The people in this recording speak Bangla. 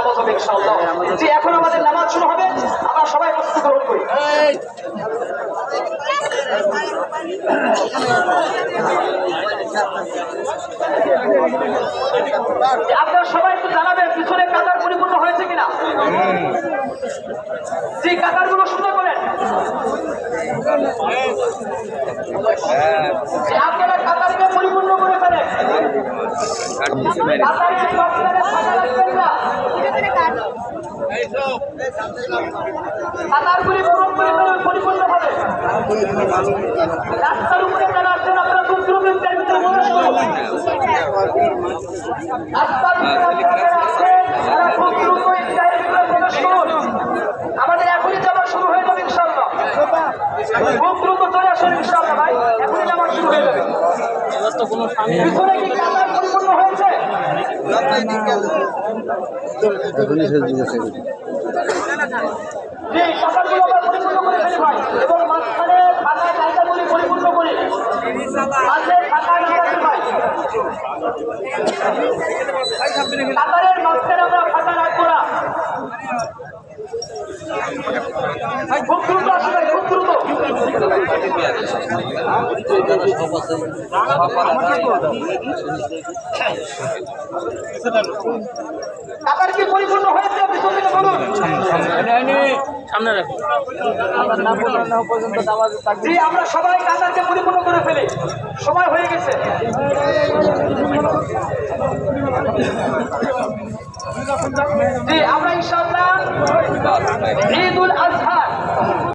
নামাজ হবে ইনশাআল্লাহ। যে এখন আমাদের নামাজ শুরু হবে, আমরা সবাই প্রস্তুতি গ্রহণ করি। আপনারা সবাই একটু জানাবেন পিছনে কাতার পরিপূর্ণ হয়েছে কিনা। যে কাতারগুলো সুন্দর করেন, আপনারা কাতারকে পরিপূর্ণ করে ফেলেন। কাতারগুলি পরিপূর্ণ হবে। রাস্তার উপরে যারা আছেন আপনারা খুব দ্রুত ভিতরে প্রবেশ করুন। রাস্তার উপরে যারা আছেন তারা খুব দ্রুত ভিতরে প্রবেশ করুন। আমাদের এখনই যাওয়া শুরু হয়ে যাবে ইনশাআল্লাহ। খুব দ্রুত চলে আসুন ইনশাআল্লাহ ভাই, এখনই যাওয়া শুরু হয়ে যাবে। পিছনে কি কাতার পরিপূর্ণ হয়েছে? জি, কাতারগুলো আমরা পরিপূর্ণ করে ফেলি ভাই, এবং মাঝখানে ফাঁকা জায়গাগুলি পরিপূর্ণ করি। মাঝে ফাঁকা জায়গা ভাই, কাতারের মাঝখানে আমরা ফাঁকা রাখবো না। খুব দ্রুত আসবে, খুব দ্রুত। কাতার কি পরিপূর্ণ হয়েছে? পিছন থেকে বলুন। জি, আমরা সবাই কাতারকে পরিপূর্ণ করে ফেলি, সময় হয়ে গেছে। জি, আমরা ইনশাআল্লাহ ঈদুল